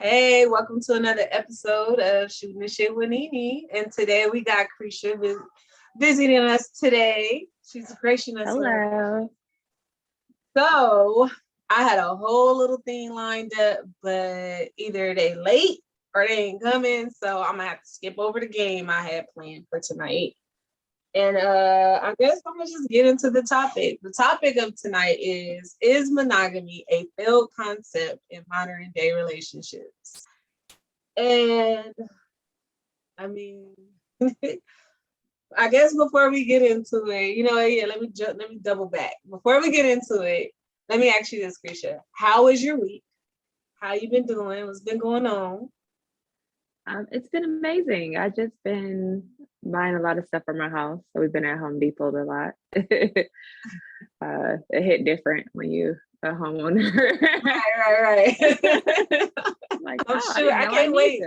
Hey, welcome to another episode of Shooting the Shit with Nene. And today we got Cresha visiting us today. She's gracing us. Hello. So I had a whole little thing lined up, but either they late or they ain't coming. So I'm gonna have to skip over the game I had planned for tonight. And I guess I'm gonna just get into the topic. The topic of tonight is monogamy a failed concept in modern day relationships? And I mean, I guess before we get into it, let me double back. Before we get into it, let me ask you this, Cresha. How was your week? How you been doing? What's been going on? It's been amazing. I just been buying a lot of stuff for my house. So we've been at Home Depot a lot. It hit different when you a homeowner. Right. Like, I'm sure I can't wait.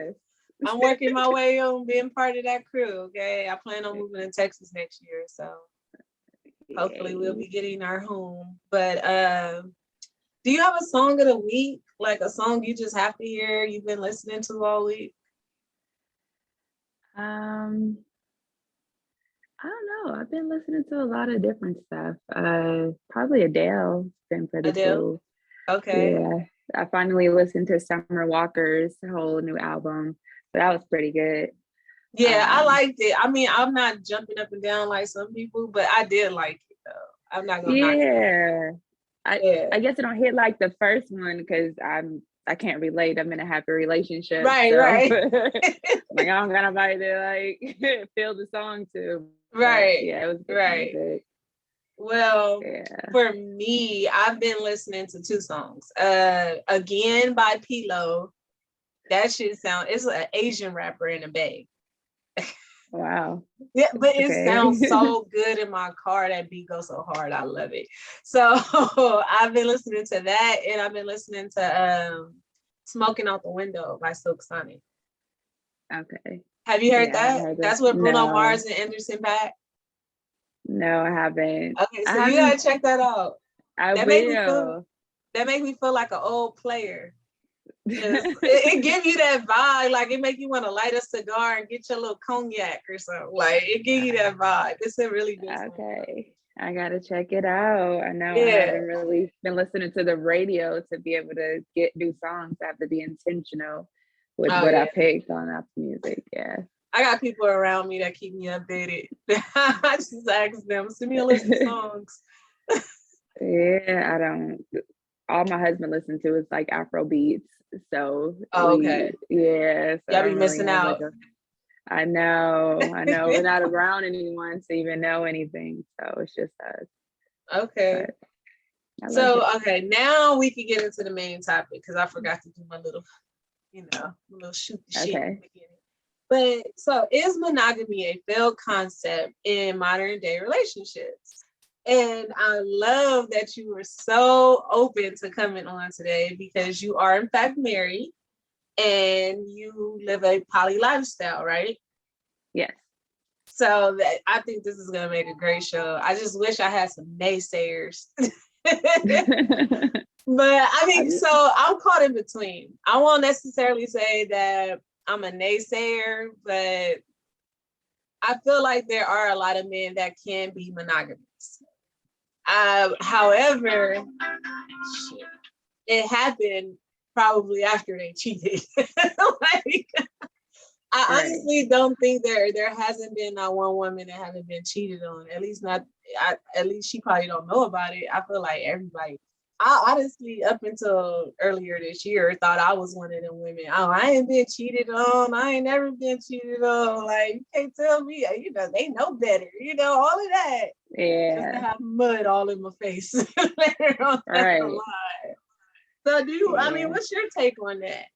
I'm working my way on being part of that crew. Okay. I plan on moving to Texas next year. So hopefully we'll be getting our home. But do you have a song of the week? Like a song you just have to hear, you've been listening to all week? I don't know. I've been listening to a lot of different stuff. Probably Adele. Been pretty cool. Okay. Yeah. I finally listened to Summer Walker's whole new album. So that was pretty good. Yeah, I liked it. I mean, I'm not jumping up and down like some people, but I did like it though. I'm not gonna knock it. I guess I don't hit like the first one because I can't relate. I'm in a happy relationship. Right. Like I don't got nobody to like feel the song to. Right. Yeah, it was good music. Well, for me, I've been listening to two songs. Again by P-Lo. That shit it's an Asian rapper in a bag. Wow. Yeah, but it sounds so good in my car. That beat goes so hard. I love it. So I've been listening to that, and I've been listening to Smoking Out the Window by Silk Sonic. Okay. Have you heard that? That's with Bruno Mars and Anderson .Paak. No, I haven't. Okay, so you gotta check that out. That make me feel like an old player. it give you that vibe, like it make you want to light a cigar and get your little cognac or something. Like it give you that vibe. It's a really good song. Okay, I gotta check it out. I know I haven't really been listening to the radio to be able to get new songs. I have to be intentional with what I picked on Apple Music. Yeah, I got people around me that keep me updated. I just ask them, send me a list of songs. Yeah, I don't. All my husband listens to is like Afro beats. So okay. So y'all be missing out. I know. We're not around anyone to even know anything. So it's just us. Okay. So now we can get into the main topic because I forgot to do my little, shoot the shit in the beginning. But so is monogamy a failed concept in modern day relationships? And I love that you were so open to coming on today because you are in fact married and you live a poly lifestyle, right? Yes. So I think this is gonna make a great show. I just wish I had some naysayers. But I mean, so I'm caught in between. I won't necessarily say that I'm a naysayer, but I feel like there are a lot of men that can be monogamous. However, it happened probably after they cheated. I honestly don't think there hasn't been not one woman that haven't been cheated on. At least she probably don't know about it. I feel like everybody. I honestly, up until earlier this year, thought I was one of them women. Oh, I ain't been cheated on. I ain't never been cheated on. Like, you can't tell me. They know better. All of that. Yeah. Just to have mud all in my face later on. Right. So I mean, what's your take on that?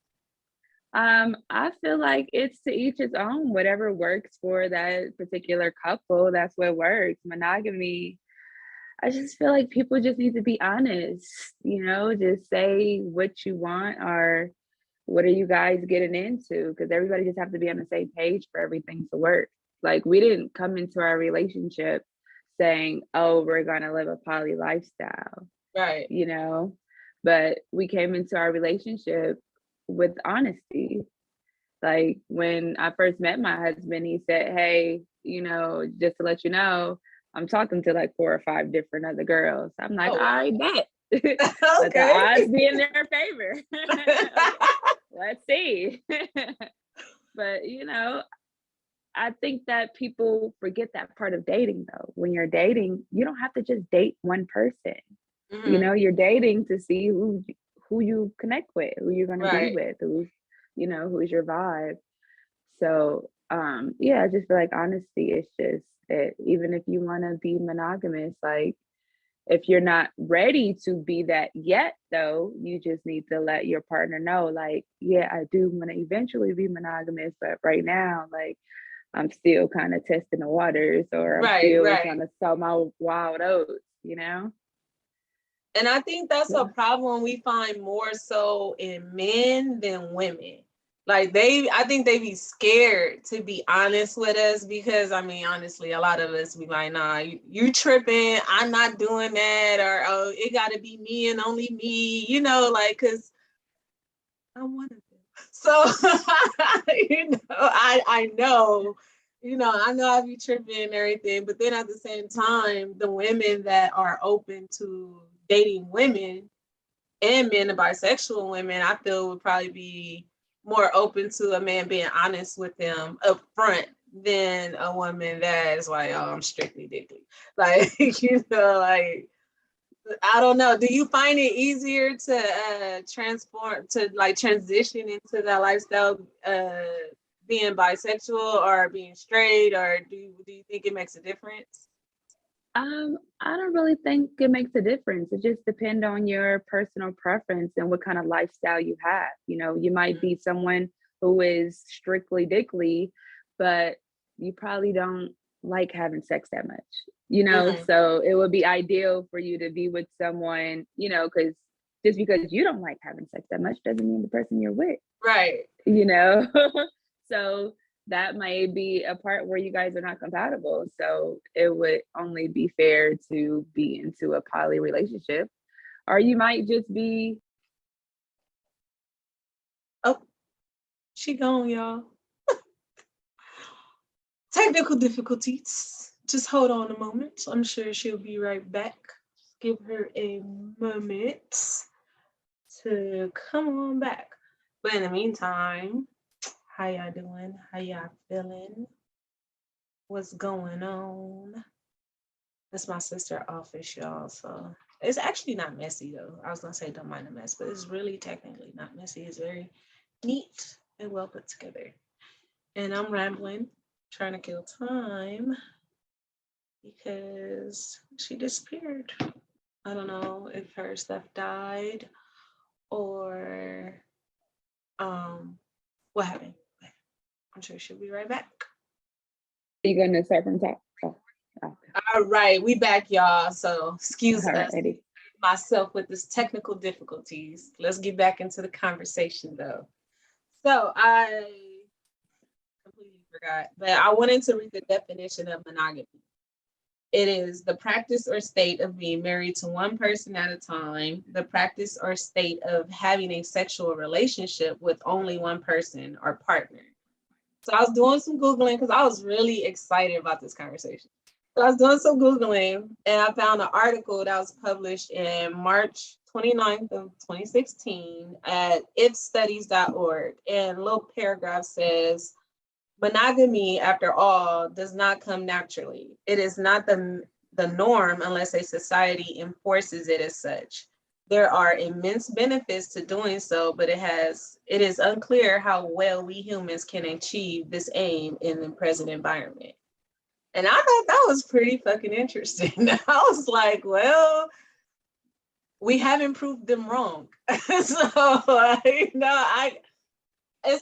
I feel like it's to each his own. Whatever works for that particular couple, that's what works. Monogamy, I just feel like people just need to be honest, just say what you want or what are you guys getting into? Because everybody just have to be on the same page for everything to work. Like we didn't come into our relationship saying, oh, we're going to live a poly lifestyle. Right. But we came into our relationship with honesty. Like when I first met my husband, he said, "Hey, just to let you know, I'm talking to like 4 or 5 different other girls." I'm like, Oh, "I wow. bet." Let the Okay. odds be in their favor. Okay, let's see. But I think that people forget that part of dating though. When you're dating, you don't have to just date one person. Mhm. You're dating to see who you connect with, who you're going to be Right. with, who's your vibe. So, yeah, I just feel like honesty is just it. Even if you want to be monogamous, like if you're not ready to be that yet, though, you just need to let your partner know, like, yeah, I do want to eventually be monogamous, but right now, like, I'm still kind of testing the waters, or I'm Right, still right. trying to sow my wild oats. And I think that's a So, problem we find more so in men than women. Like I think they be scared to be honest with us because I mean, honestly, a lot of us be like, nah, you tripping. I'm not doing that. Or, oh, it got to be me and only me, like, cause I'm one of them. So, I know, I know I be tripping and everything, but then at the same time, the women that are open to dating women and men and bisexual women, I feel would probably be more open to a man being honest with them up front than a woman that is like, oh, I'm strictly dickly. Like, like, I don't know. Do you find it easier to transition into that lifestyle, being bisexual or being straight, or do you think it makes a difference? I don't really think it makes a difference. It just depends on your personal preference and what kind of lifestyle you have. You might be someone who is strictly dickly, but you probably don't like having sex that much. Mm-hmm. So it would be ideal for you to be with someone, because just because you don't like having sex that much doesn't mean the person you're with, Right. you know? So that may be a part where you guys are not compatible. So it would only be fair to be into a poly relationship, or you might just be. Oh, she gone, y'all. Technical difficulties. Just hold on a moment. I'm sure she'll be right back. Give her a moment to come on back. But in the meantime, how y'all doing? How y'all feeling? What's going on? It's my sister office, y'all. So it's actually not messy though. I was gonna say don't mind the mess, but it's really technically not messy. It's very neat and well put together. And I'm rambling, trying to kill time because she disappeared. I don't know if her stuff died or what happened. I'm sure she'll be right back. Are you gonna start from top? Oh, All right, we back, y'all. So excuse all right, us, Eddie. myself with this technical difficulties. Let's get back into the conversation though. So I completely forgot, but I wanted to read the definition of monogamy. It is the practice or state of being married to one person at a time, the practice or state of having a sexual relationship with only one person or partner. So I was doing some Googling because I was really excited about this conversation. So I was doing some Googling and I found an article that was published in March 29th of 2016 at ifstudies.org. And a little paragraph says, monogamy, after all, does not come naturally. It is not the norm unless a society enforces it as such. There are immense benefits to doing so, but it is unclear how well we humans can achieve this aim in the present environment. And I thought that was pretty fucking interesting. I was like, well, we haven't proved them wrong. So it's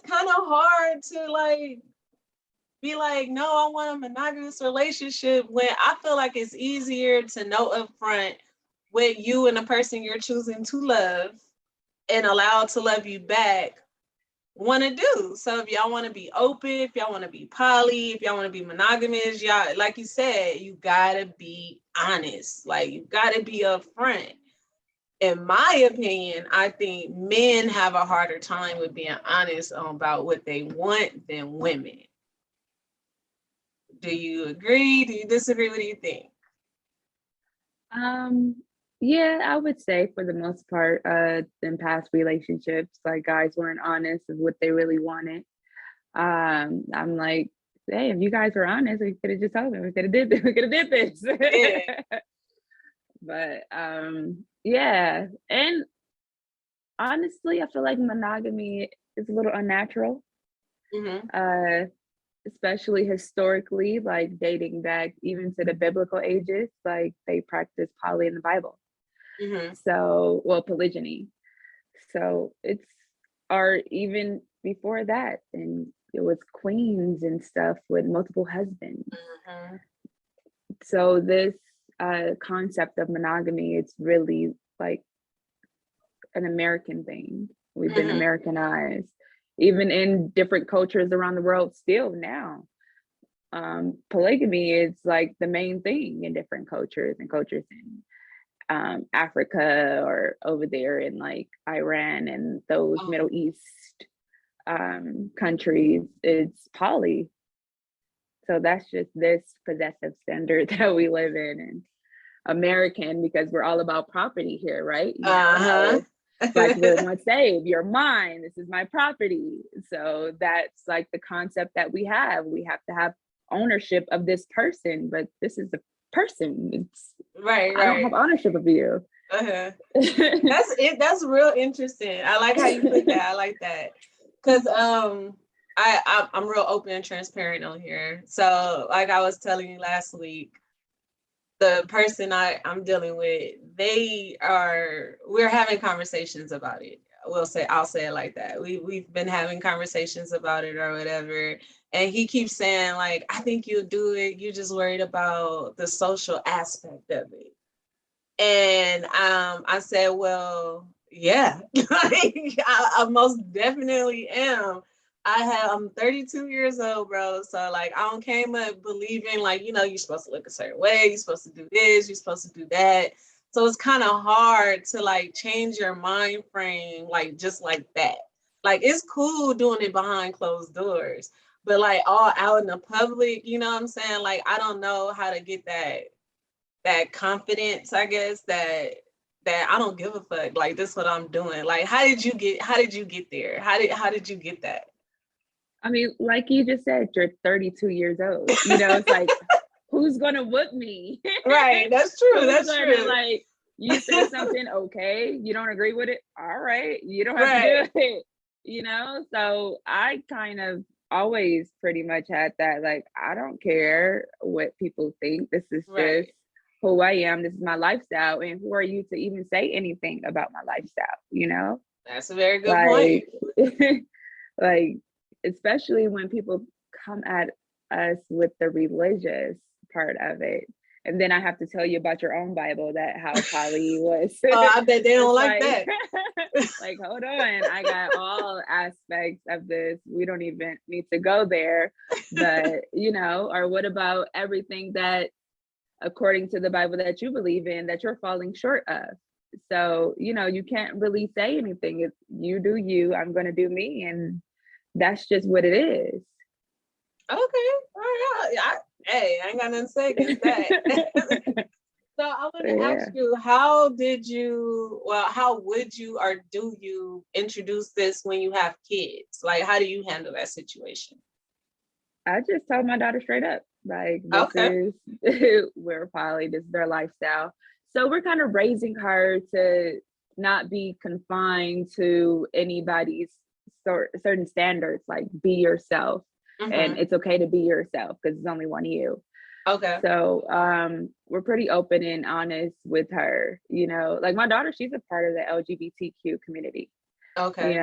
kind of hard to be like, no, I want a monogamous relationship when I feel like it's easier to know upfront what you and the person you're choosing to love and allow to love you back want to do. So if y'all want to be open, if y'all want to be poly, if y'all want to be monogamous, y'all, like you said, you gotta be honest. Like you gotta be upfront. in my opinion, I think men have a harder time with being honest about what they want than women. Do you agree? Do you disagree? What do you think? Yeah, I would say for the most part, in past relationships, like guys weren't honest with what they really wanted. I'm like, hey, if you guys were honest, we could have just told me. We could have did this. We could have did this. Yeah. But yeah, and honestly, I feel like monogamy is a little unnatural. Uh, especially historically, like dating back even to the biblical ages, like they practice poly in the Bible. So, well, polygyny. So it's, or even before that, and it was queens and stuff with multiple husbands. So this concept of monogamy, it's really like an American thing. We've been Americanized, even in different cultures around the world still now. Polygamy is like the main thing in different cultures, and cultures in Africa or over there in like Iran and those Middle East countries, it's poly. So that's just this possessive standard that we live in, and American, because we're all about property here, right? You know, like we want to say, you're mine, this is my property. So that's like the concept that we have. We have to have ownership of this person, but this is a person. It's right. I don't have ownership of you. That's it. That's real interesting. I like how you put that. I like that. Cause I'm real open and transparent on here. So like I was telling you last week, the person I'm dealing with, we're having conversations about it. I'll say it like that. We've been having conversations about it or whatever. And he keeps saying, like, I think you'll do it. You're just worried about the social aspect of it. And I said, well, yeah, I most definitely am. I'm 32 years old, bro. So like I don't came up believing like, you're supposed to look a certain way, you're supposed to do this, you're supposed to do that. So it's kind of hard to like change your mind frame, like just like that. Like it's cool doing it behind closed doors, but like all out in the public, you know what I'm saying? Like I don't know how to get that confidence, I guess, that I don't give a fuck. Like this is what I'm doing. Like how did you get there? How did you get that? I mean, like you just said, you're 32 years old. It's like, who's gonna whoop me? Right, that's true. That's true. Like, you say something, okay, you don't agree with it, all right, you don't have to do it. So I kind of always pretty much had that, like, I don't care what people think. This is just who I am. This is my lifestyle, and who are you to even say anything about my lifestyle? That's a very good point. Like, especially when people come at us with the religious part of it. And then I have to tell you about your own Bible, that how poly was. Oh, I bet they don't like that. Like, hold on, I got all aspects of this. We don't even need to go there. But, or what about everything that, according to the Bible that you believe in, that you're falling short of? So, you can't really say anything. If you do you, I'm going to do me. And that's just what it is. Okay. All right. I ain't got nothing to say against that. So I want to ask you, how would you or do you introduce this when you have kids? Like, how do you handle that situation? I just tell my daughter straight up, like, this is we're poly, this is their lifestyle. So we're kind of raising her to not be confined to anybody's certain standards, like be yourself. And it's okay to be yourself because it's only one of you. Okay. So we're pretty open and honest with her, like my daughter, she's a part of the LGBTQ community. Okay.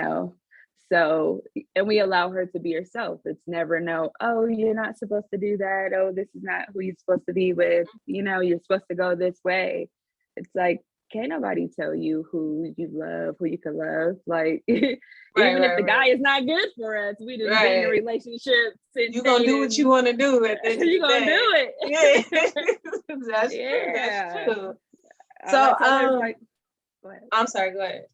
So, and we allow her to be herself. It's never oh, you're not supposed to do that. Oh, this is not who you're supposed to be with. You're supposed to go this way. It's like, can't nobody tell you who you love, who you can love. Like, even if the guy is not good for us, we just be in a relationship. You're going to do what you want to do. You're going to do it. Yeah. That's true. That's true. So, Go ahead. I'm sorry, go ahead.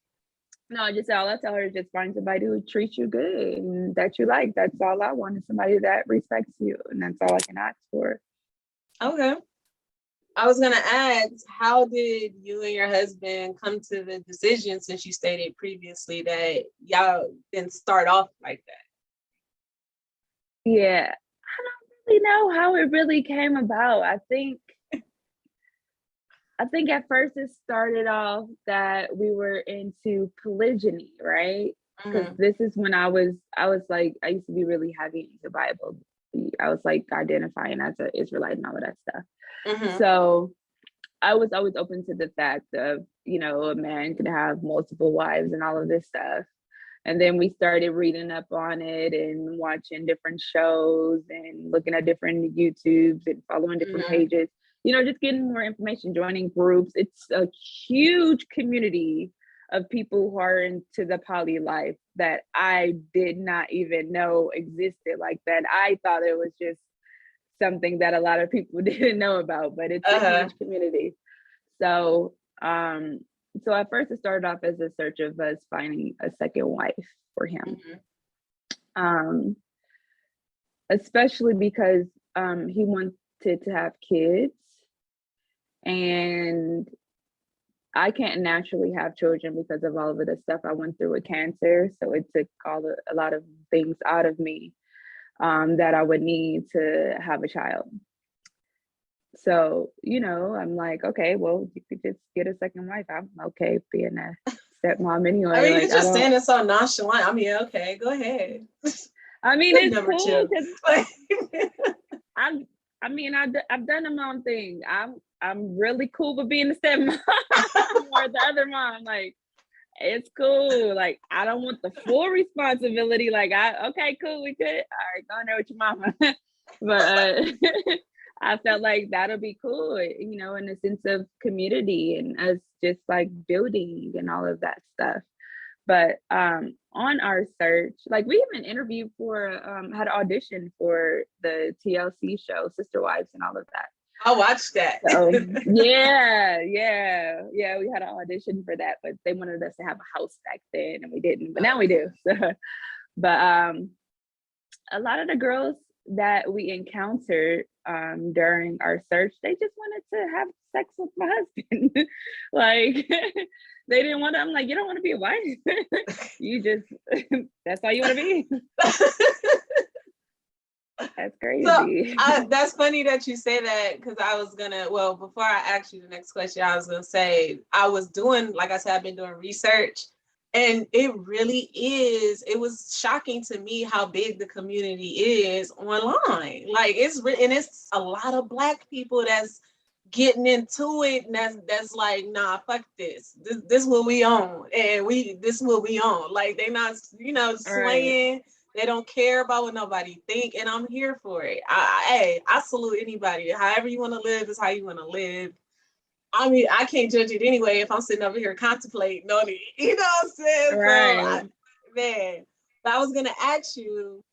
No, just all I tell her is just find somebody who treats you good and that you like. That's all I want, is somebody that respects you, and that's all I can ask for. Okay. I was gonna ask, how did you and your husband come to the decision, since you stated previously that y'all didn't start off like that? Yeah, I don't really know how it really came about. I think at first it started off that we were into polygyny, right? Because Mhm. this is when I was like, I used to be really heavy into Bible. I was like identifying as an Israelite and all of that stuff. Mhm. So I was always open to the fact of, a man could have multiple wives and all of this stuff. And then we started reading up on it and watching different shows and looking at different YouTubes and following different Mhm. pages, just getting more information, joining groups. It's a huge community of people who are into the poly life that I did not even know existed like that. I thought it was just something that a lot of people didn't know about, but it's a Uh-huh. huge community. So, so at first it started off as a search of us finding a second wife for him. Mhm. Um, Especially because he wanted to have kids, and I can't naturally have children because of all of the stuff I went through with cancer. So it took a lot of things out of me that I would need to have a child. So, I'm like, okay, well, you could just get a second wife. I'm okay being a stepmom I anyway. mean, you're Like, I just don't, saying it so nonchalant. I mean, okay, go ahead. I mean, Good it's number cool two. because I'm, I mean, I've done the mom thing. I'm really cool with being the stepmom or the other mom. Like, it's cool. Like, I don't want the full responsibility. Like, okay, cool, we good. All right, go in there with your mama. But I felt like that'll be cool, in a sense of community and us just like building and all of that stuff. But on our search, like we even interviewed had an audition for the TLC show, Sister Wives and all of that. I watched that. So yeah, we had an audition for that, but they wanted us to have a house back then and we didn't, but now we do. So, but a lot of the girls that we encountered during our search, they just wanted to have sex with my husband. Like they didn't want to, I'm like, you don't want to be a wife. You just that's all you want to be. That's crazy. So that's funny that you say that, because I was gonna, well, before I ask you the next question, I was gonna say I was doing, like I said, I've been doing research, and it was shocking to me how big the community is online. Like and it's a lot of Black people that's getting into it, and that's like, nah, fuck this what we own, and this what we own. Like they not Right. slaying. They don't care about what nobody think, and I'm here for it. I salute anybody. However you want to live is how you want to live. I mean, I can't judge it anyway if I'm sitting over here contemplating on it. You know what I'm saying? Right. Man. But I was gonna ask you,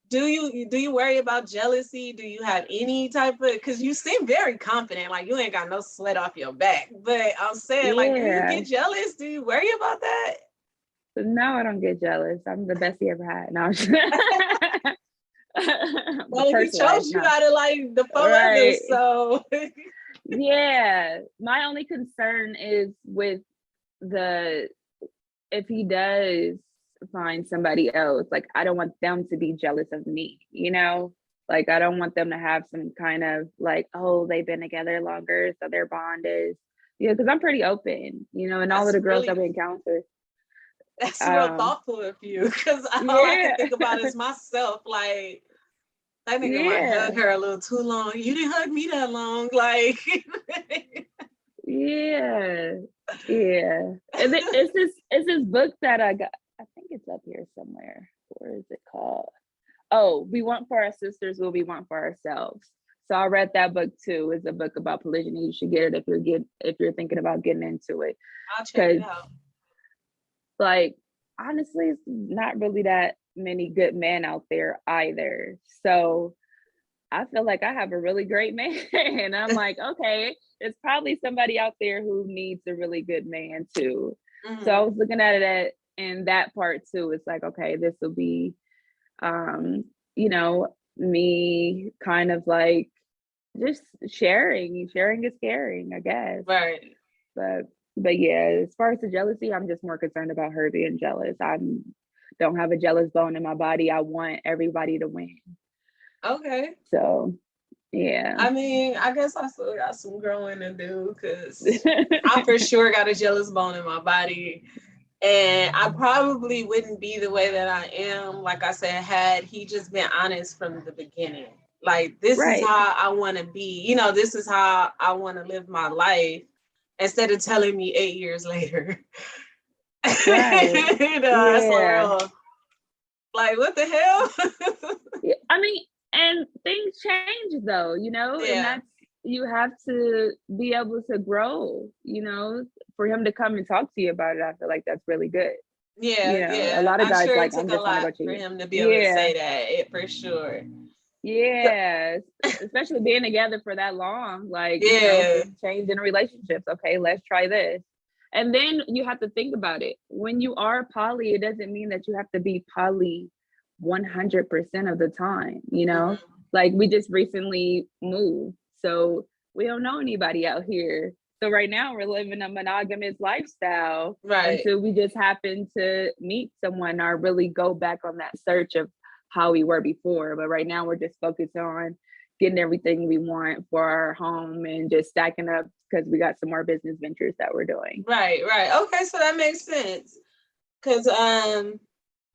do you worry about jealousy? Do you have any type of, because you seem very confident, like you ain't got no sweat off your back. But I'm saying, like, do you Yeah. get jealous? Do you worry about that? No, I don't get jealous. I'm the best he ever had. No, the Well, he first wife. chose you No. out of like the four Right. others, so Yeah. My only concern is with if he does find somebody else, like I don't want them to be jealous of me, Like I don't want them to have some kind of like, oh, they've been together longer, so their bond is, because I'm pretty open, and all of that's the girls that really we encounter. real thoughtful of you, because all I can Yeah. think about is myself. Like, I think I might Yeah. hug her a little too long. You didn't hug me that long, like. Yeah. Yeah. And it's this book that I got. I think it's up here somewhere. Where is it called? Oh, We Want for Our Sisters What We Want for Ourselves. So I read that book too. It's a book about polygyny. You should get it if you're thinking about getting into it. I'll check it Because out. like honestly, it's not really that many good men out there either. So I feel like I have a really great man. And I'm like, okay, there's probably somebody out there who needs a really good man too. So I was looking at it in that part too. It's like, okay, this will be, you know, me kind of like just sharing is caring, I guess. Right. But yeah, as far as the jealousy, I'm just more concerned about her being jealous. I don't have a jealous bone in my body. I want everybody to win. Okay. So yeah. I mean, I guess I still got some growing to do because I for sure got a jealous bone in my body. And I probably wouldn't be the way that I am, like I said, had he just been honest from the beginning. Like, this is Right. how I want to be. You know, this is how I want to live my life, instead of telling me 8 years later. Right. You know, that's Yeah. real. Like, what the hell? Yeah, I mean, and things change though, you know, and Yeah. that's, you have to be able to grow, you know, for him to come and talk to you about it. I feel like that's really good. You Yeah, know, a yeah. lot of I'm guys sure it like, took I'm a just gonna lot go for cheat. him to be able to Yeah. say that, for sure. Yeah. Especially being together for that long, like, you know, Yeah. things change in relationships. Okay, let's try this. And then you have to think about it. When you are poly, it doesn't mean that you have to be poly 100% of the time, you know? Mhm. Like, we just recently moved, so we don't know anybody out here. So right now we're living a monogamous lifestyle Right. until we just happen to meet someone or really go back on that search of how we were before. But right now we're just focused on getting everything we want for our home and just stacking up because we got some more business ventures that we're doing. Right, right. Okay, so that makes sense. Cause I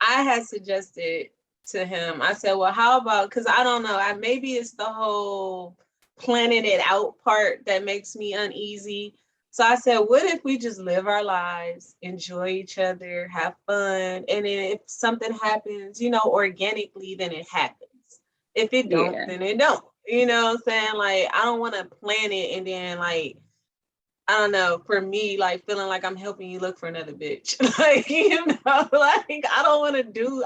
had suggested to him, I said, well, how about, because I don't know, maybe it's the whole planning it out part that makes me uneasy. So I said, what if we just live our lives, enjoy each other, have fun, and then if something happens, you know, organically, then it happens. If it don't, Yeah. then it don't. You know what I'm saying? Like, I don't want to plan it and then, like, I don't know, for me, like, feeling like I'm helping you look for another bitch. Like, you know, like, I don't want to do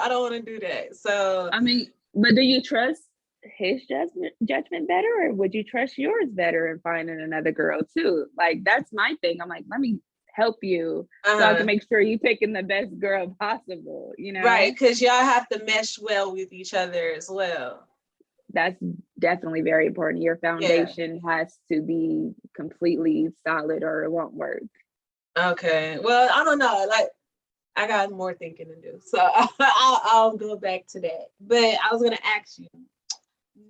that. So, I mean, but do you trust his judgment better, or would you trust yours better in finding another girl too? Like, that's my thing. I'm like, let me help you so I can make sure you're picking the best girl possible, you right, know? because y'all have to mesh well with each other as well. That's definitely very important. Your Yeah. foundation has to be completely solid or it won't work. Okay. Well, I don't know. Like, I got more thinking to do. So I'll go back to that. But I was going to ask you,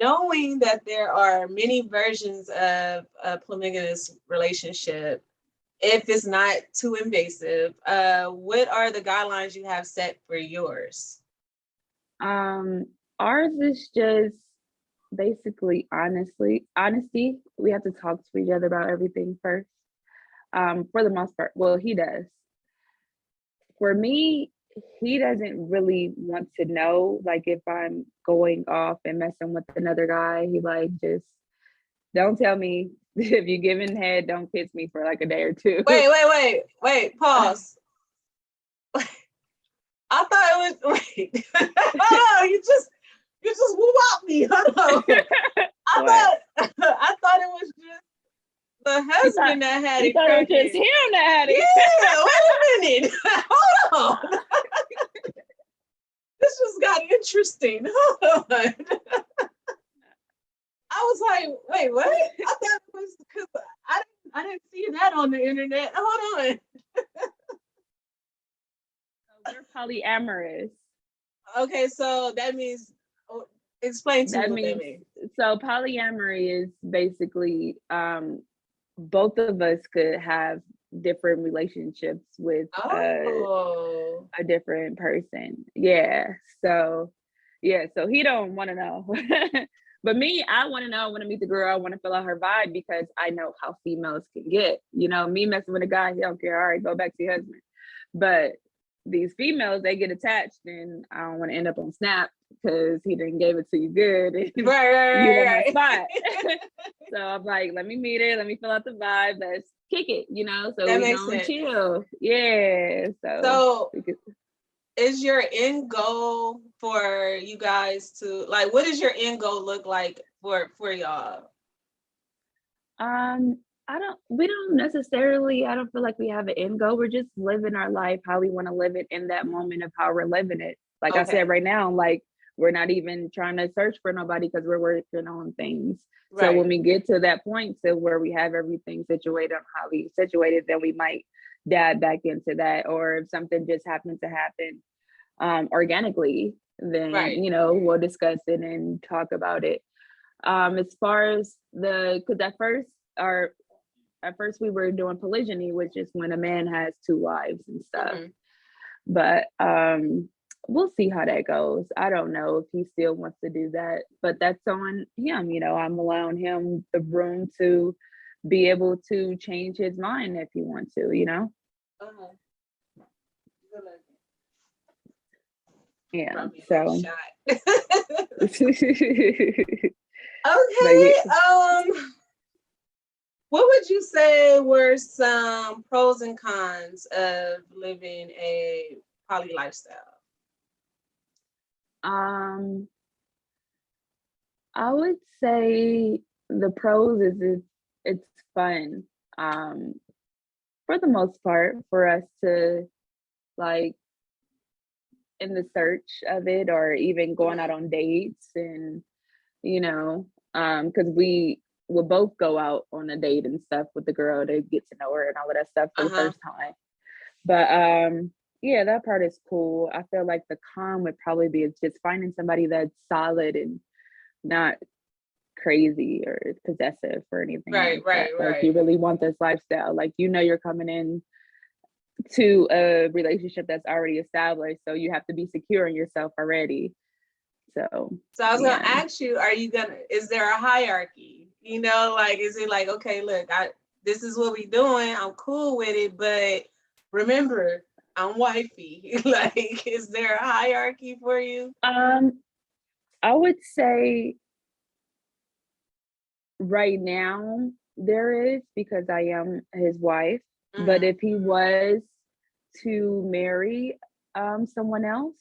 knowing that there are many versions of a polygamous relationship, if it's not too invasive, what are the guidelines you have set for yours? Ours is just basically honesty. We have to talk to each other about everything first. For the most part, well, he does. For me, he doesn't really want to know, like, if I'm going off and messing with another guy. He like, just don't tell me. If you're giving head, don't kiss me for like a day or two. Wait, pause. I thought it was oh, you just woo out me. I thought it was just the husband that had it. Thought it was just him that had it. Yeah, wait a minute. Hold on. This just got interesting. Hold on. I was like, wait, what? I thought it was because I didn't see that on the internet. Hold on. We're polyamorous. Okay, so that means, explain to me what that means. So polyamory is basically both of us could have different relationships with a different person. Yeah. So he don't want to know. But me, I want to know. I want to meet the girl. I want to feel out her vibe because I know how females can get. You know, me messing with a guy, he don't care. All right, go back to your husband. But these females, they get attached, and I don't want to end up on Snap because he didn't give it to you good. Right. My spot. So I'm like, let me meet her. Let me fill out the vibe. Let's kick it, you know? So that we makes don't sense. Chill. Yeah. So is your end goal for you guys to, like, what does your end goal look like for y'all? We don't necessarily, I don't feel like we have an end goal. We're just living our life how we want to live it in that moment of how we're living it. Like I said, right now, like we're not even trying to search for nobody because we're working on things. Right. So when we get to that point to where we have everything situated on how we situated, then we might dive back into that. Or if something just happened to happen organically, then you know, we'll discuss it and talk about it. As far as because at first we were doing polygyny, which is when a man has two wives and stuff. But we'll see how that goes. I don't know if he still wants to do that, but that's on him. You know, I'm allowing him the room to be able to change his mind if he wants to, you know? Yeah, so. Okay. What would you say were some pros and cons of living a poly lifestyle? I would say the pros is it's fun. For the most part, for us to like in the search of it, or even going out on dates, and you know, because we would both go out on a date and stuff with the girl to get to know her and all of that stuff for the first time. But yeah, that part is cool. I feel like the con would probably be just finding somebody that's solid and not crazy or possessive or anything. Like you really want this lifestyle. Like, you know, you're coming in to a relationship that's already established, so you have to be secure in yourself already. So I was gonna ask you, is there a hierarchy? You know, like, is it like, okay, look, this is what we doing, I'm cool with it, but remember, I'm wifey. Like, is there a hierarchy for you? I would say right now there is, because I am his wife. But if he was to marry someone else,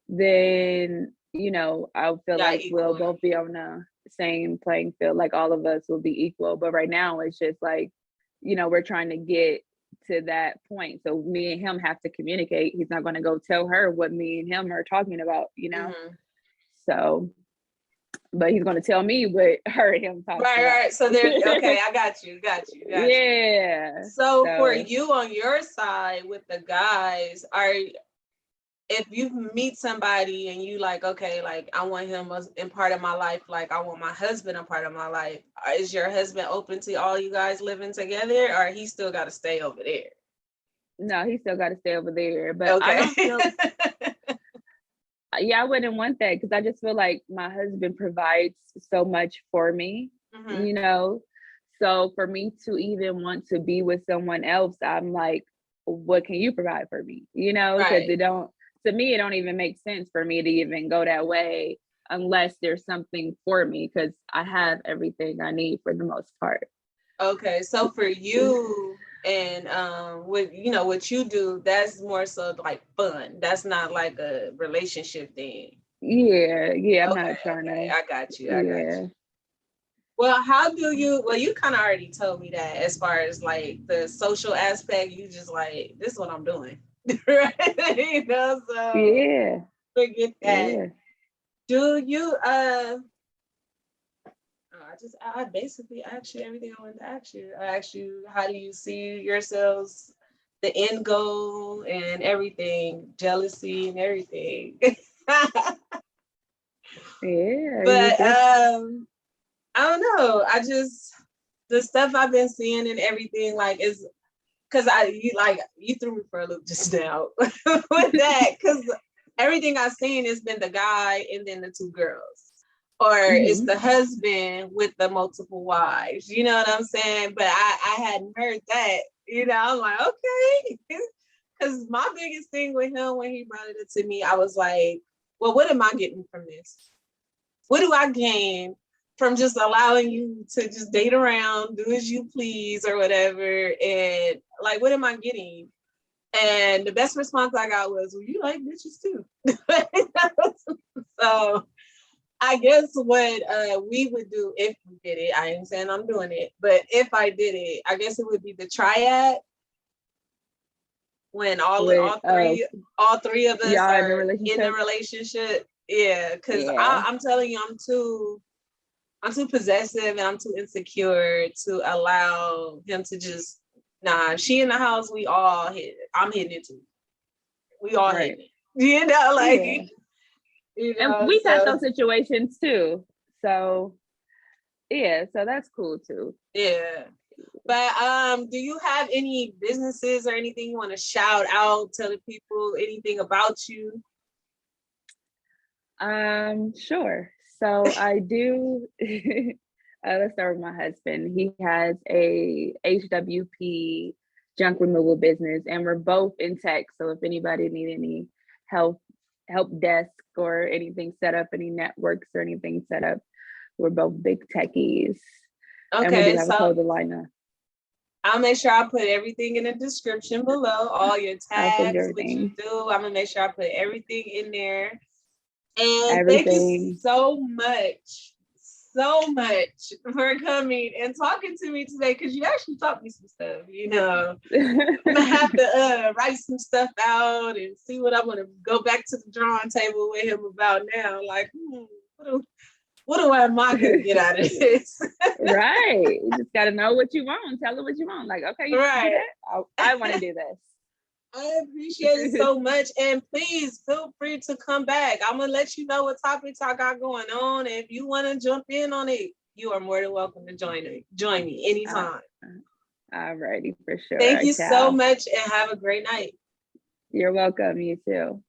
then, you know, I feel like we'll both be on the same playing field. Like, all of us will be equal. But right now it's just like, you know, we're trying to get to that point. So me and him have to communicate. He's not going to go tell her what me and him are talking about, you know? So, but he's going to tell me what her and him talk about. Right. So there's, okay, I got you. Yeah. So for you on your side with the guys, if you meet somebody and you like, okay, like, I want him in part of my life, like I want my husband a part of my life, is your husband open to all you guys living together, or he still got to stay over there? No, he still got to stay over there. But I don't feel I wouldn't want that, because I just feel like my husband provides so much for me, you know? So for me to even want to be with someone else, I'm like, what can you provide for me? You know, because to me, it don't even make sense for me to even go that way unless there's something for me, because I have everything I need for the most part. Okay, so for you and what you do, that's more so like fun. That's not like a relationship thing. Yeah, I'm not trying to. I got you. Well, you kind of already told me that as far as like the social aspect, you just like, this is what I'm doing. Right? You know, so forget that. Yeah. Do you I basically asked you everything I wanted to ask you. I asked you, how do you see yourselves, the end goal and everything, jealousy and everything. Yeah. But I don't know. The stuff I've been seeing and everything, like, is because you threw me for a loop just now with that, because everything I've seen has been the guy and then the two girls. Or it's the husband with the multiple wives, you know what I'm saying? But I hadn't heard that, you know. I'm like, okay. Because my biggest thing with him when he brought it to me, I was like, well, what am I getting from this? What do I gain from just allowing you to just date around, do as you please or whatever? And like, what am I getting? And the best response I got was, well, you like bitches too. So I guess what we would do if we did it, I ain't saying I'm doing it, but if I did it, I guess it would be the triad when With all three of us y'all in a are in a relationship. relationship. Yeah, because Yeah. I'm telling you, I'm too possessive and I'm too insecure to allow him to just she in the house, we all hit it. I'm hitting it too. We all Right. hitting it. You know, like Yeah. you And know, we've had so those situations too. So yeah, so that's cool too. yeah. But do you have any businesses or anything you want to shout out, tell the people anything about you? Sure. So I do. Let's start with my husband. He has a HWP junk removal business, and we're both in tech. So if anybody need any help, help desk or anything set up, any networks or anything set up, we're both big techies, and we do Okay, have a so clothing line now. I'll make sure I put everything in the description below, all your I'll send you tags, what you everything. do. I'm gonna make sure I put everything in there. And thank you Everything. so much for coming and talking to me today, because you actually taught me some stuff, you know. I'm gonna have to write some stuff out and see what I'm gonna go back to the drawing table with him about now. Like, what am I gonna get out of this? Right. You just got to know what you want. Tell her what you want. Like, okay, you Right. do that. I want to do this. I appreciate it so much. And please feel free to come back. I'm going to let you know what topics I got going on. And if you want to jump in on it, you are more than welcome to join me anytime. All righty, for sure. Thank you so Ciao. much and have a great night. You're welcome. You too.